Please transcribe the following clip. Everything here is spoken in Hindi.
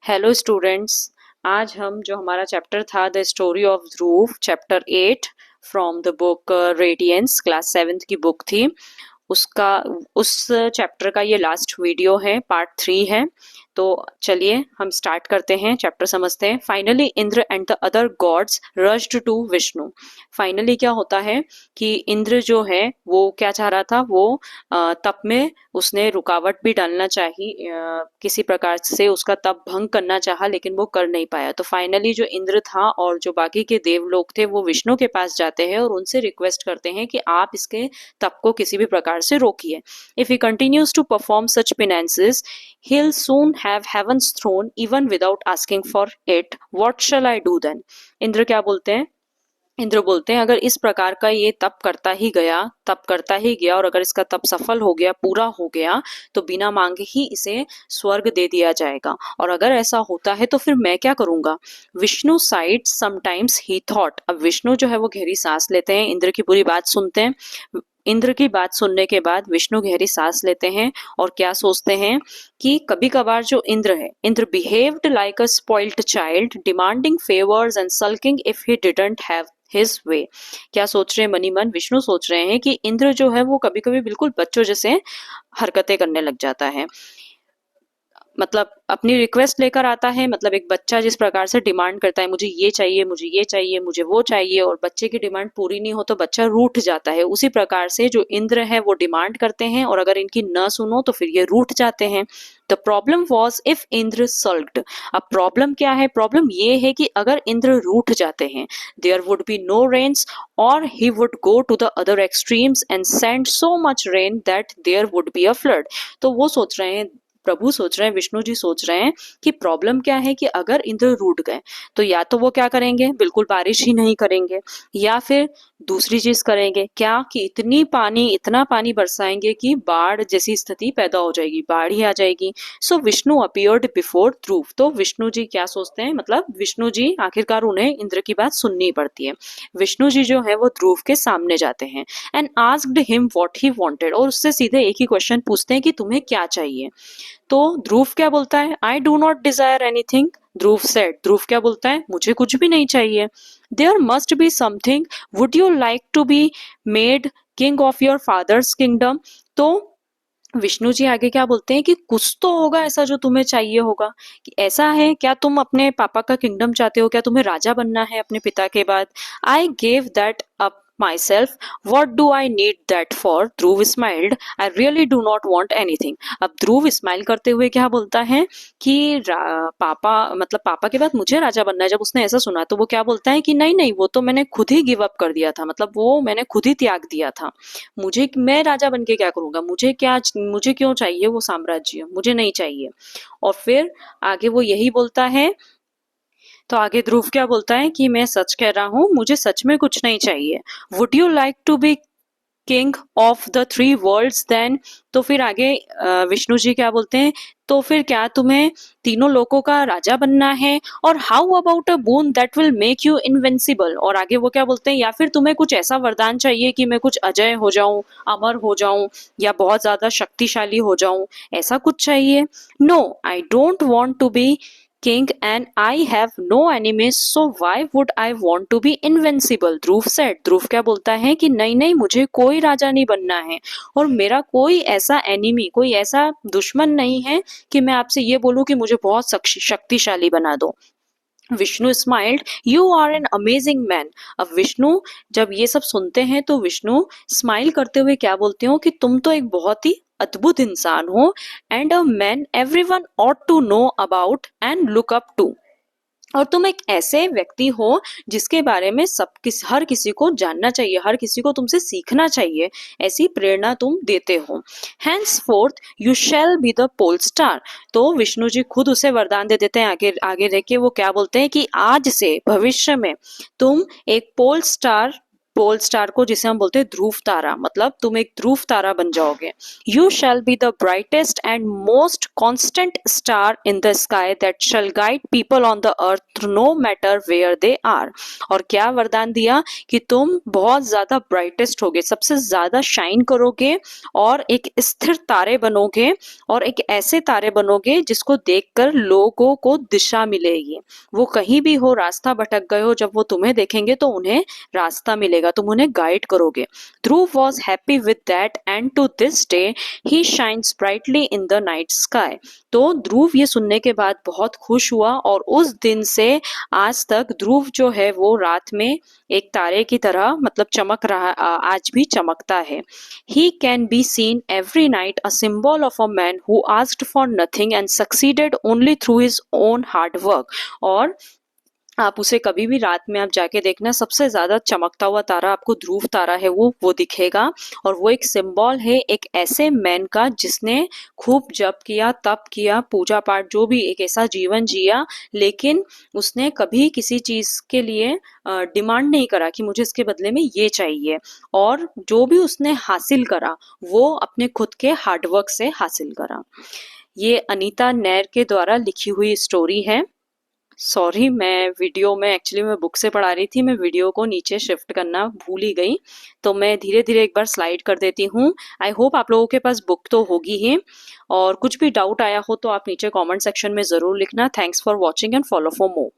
Hello students. आज हम जो हमारा चैप्टर था the story of Dhruv chapter 8 from the book Radiance class 7th की बुक थी। उसका उस चैप्टर का ये लास्ट वीडियो है, पार्ट 3 है। तो चलिए हम स्टार्ट करते हैं, चैप्टर समझते हैं। Finally Indra and the other gods rushed to Vishnu. Finally क्या होता है कि इंद्र जो है वो क्या चाह रहा था, वो तप में उसने रुकावट भी डालना चाहिए, किसी प्रकार से उसका तप भंग करना चाहा लेकिन वो कर नहीं पाया। तो फाइनली जो इंद्र था और जो बाकी के देवलोक थे वो विष्णु के पास जाते हैं और उनसे रिक्वेस्ट करते हैं कि आप इसके तप को किसी भी प्रकार से रोकिए। If he continues to perform such penances he'll soon have heaven's throne even without asking for it. What shall I do then? Indra क्या बोलते हैं? इंद्र बोलते हैं अगर इस प्रकार का ये तप करता ही गया और अगर इसका तप सफल हो गया, पूरा हो गया, तो बिना मांगे ही इसे स्वर्ग दे दिया जाएगा। और अगर ऐसा होता है तो फिर मैं क्या करूंगा? Vishnu side sometimes he thought. अब विष्णु जो है वो गहरी सांस लेते हैं, इंद्र की पूरी बात सुनते हैं। इंद्र की बात सुनने के बाद विष्णु गहरी सांस लेते हैं और क्या सोचते हैं कि कभी कभार जो इंद्र है, Indra behaved like a spoiled child demanding favours and sulking if he didn't have his way. क्या सोच रहे हैं मनी मन? विष्णु सोच रहे हैं कि इंद्र जो है वो कभी कभी बिल्कुल बच्चों जैसे हरकतें करने लग जाता है। मतलब अपनी रिक्वेस्ट लेकर आता है, मतलब एक बच्चा जिस प्रकार से डिमांड करता है, मुझे ये चाहिए, मुझे ये चाहिए, मुझे वो चाहिए, और बच्चे की डिमांड पूरी नहीं हो तो बच्चा रूठ जाता है। उसी प्रकार से जो इंद्र है वो डिमांड करते हैं और अगर इनकी न सुनो तो फिर ये रूठ जाते हैं। The problem was if Indra sulked. अब प्रॉब्लम क्या है? प्रॉब्लम ये है कि अगर इंद्र रूठ जाते हैं, there would be no rains और he would go to the other extremes and send so much rain that there would be a flood. तो वो सोच रहे हैं, प्रभु सोच रहे हैं, विष्णु जी सोच रहे हैं कि प्रॉब्लम क्या है कि अगर इंद्र रूठ गए तो या तो वो क्या करेंगे, बिल्कुल बारिश ही नहीं करेंगे, या फिर दूसरी चीज करेंगे क्या कि इतना पानी बरसाएंगे कि बाढ़ जैसी स्थिति पैदा हो जाएगी, बाढ़ ही आ जाएगी। सो विष्णु अपीयर्ड बिफोर ध्रुव। तो विष्णु जी क्या सोचते हैं, मतलब विष्णु जी आखिरकार उन्हें इंद्र की बात सुननी पड़ती है। विष्णु जी जो है वो ध्रुव के सामने जाते हैं and asked him what he wanted, और उससे सीधे एक ही क्वेश्चन पूछते हैं कि तुम्हें क्या चाहिए। तो ध्रुव क्या बोलता है? I do not desire anything. Dhruv said, Dhruv क्या बोलता है? मुझे कुछ भी नहीं चाहिए। There must be something, would you like to be made king of your father's kingdom. तो विष्णु जी आगे क्या बोलते हैं कि कुछ तो होगा ऐसा जो तुम्हें चाहिए होगा। कि ऐसा है क्या, तुम अपने पापा का किंगडम चाहते हो क्या? तुम्हें राजा बनना है अपने पिता के बाद? I gave that up myself, what do I need that for? Dhruv smiled, I really do not want anything. अब ध्रुव स्माइल करते हुए क्या बोलता है कि पापा, मतलब पापा के बाद मुझे राजा बनना है। जब उसने ऐसा सुना तो वो क्या बोलता है कि नहीं नहीं, वो तो मैंने खुद ही गिव अप कर दिया था, मतलब वो मैंने खुद ही त्याग दिया था। मैं राजा बन के क्या करूंगा? मुझे क्यों चाहिए वो साम्राज्य? मुझे नहीं चाहिए। और फिर आगे वो यही बोलता है। तो आगे ध्रुव क्या बोलता है कि मैं सच कह रहा हूँ, मुझे सच में कुछ नहीं चाहिए। Would you like to be king of the 3 worlds then? तो फिर आगे विष्णु जी क्या बोलते हैं, तो फिर क्या तुम्हें तीनों लोकों का राजा बनना है? और how about a bone that will make you invincible. और आगे वो क्या बोलते हैं, या फिर तुम्हें कुछ ऐसा वरदान चाहिए कि मैं कुछ अजय हो जाऊं, अमर हो जाऊं, या बहुत ज्यादा शक्तिशाली हो जाऊं, ऐसा कुछ चाहिए? No, I don't want to be king and I have no enemies, so why would I want to be invincible? Dhruv said, ध्रुव क्या बोलता है कि नहीं नहीं, मुझे कोई राजा नहीं बनना है और मेरा कोई ऐसा एनिमी, कोई ऐसा दुश्मन नहीं है कि मैं आपसे ये बोलूं कि मुझे बहुत शक्तिशाली बना दो। Vishnu smiled, you are an amazing man. अब विष्णु जब ये सब सुनते हैं तो विष्णु स्माइल करते हुए क्या बोलते हो कि तुम तो एक बहुत ही अद्भुत इंसान हो, and a man everyone ought to know about and look up to. और तुम एक ऐसे व्यक्ति हो जिसके बारे में हर किसी को जानना चाहिए, हर किसी को तुमसे सीखना चाहिए, ऐसी प्रेरणा तुम देते हो। Henceforth you shall be the pole star. तो विष्णु जी खुद उसे वरदान दे देते हैं। आगे आगे रह के वो क्या बोलते हैं कि आज से भविष्य में तुम एक पोल स्टार पोल स्टार को, जिसे हम बोलते हैं ध्रुव तारा, मतलब तुम एक ध्रुव तारा बन जाओगे। You shall be the brightest and most constant star in the sky that shall guide people on the earth no matter where they are. और क्या वरदान दिया कि तुम बहुत ज्यादा ब्राइटेस्ट होगे, सबसे ज्यादा शाइन करोगे और एक स्थिर तारे बनोगे, और एक ऐसे तारे बनोगे जिसको देखकर लोगों को दिशा मिलेगी। वो कहीं भी हो, रास्ता भटक गए हो, जब वो तुम्हें देखेंगे तो उन्हें रास्ता मिलेगा, तुम उन्हें गाइड करोगे। Dhruv was happy with that and to this day he shines brightly in the night sky. तो ध्रुव ये सुनने के बाद बहुत खुश हुआ, और उस दिन से आज तक ध्रुव जो है वो रात में एक तारे की तरह मतलब चमक रहा, आज भी चमकता है। He can be seen every night, a symbol of a man who asked for nothing and succeeded only through his own hard work. और आप उसे कभी भी रात में आप जाके देखना, सबसे ज्यादा चमकता हुआ तारा आपको ध्रुव तारा है वो दिखेगा। और वो एक सिंबल है एक ऐसे मैन का जिसने खूब जप किया, तप किया, पूजा पाठ, जो भी एक ऐसा जीवन जिया, लेकिन उसने कभी किसी चीज के लिए डिमांड नहीं करा कि मुझे इसके बदले में ये चाहिए। और जो भी उसने हासिल करा वो अपने खुद के हार्डवर्क से हासिल करा। ये अनीता नैर के द्वारा लिखी हुई स्टोरी है। सॉरी, मैं वीडियो में एक्चुअली मैं बुक से पढ़ा रही थी, मैं वीडियो को नीचे शिफ्ट करना भूल ही गई, तो मैं धीरे धीरे एक बार स्लाइड कर देती हूँ। आई होप आप लोगों के पास बुक तो होगी ही, और कुछ भी डाउट आया हो तो आप नीचे कमेंट सेक्शन में ज़रूर लिखना। Thanks for watching and follow for more.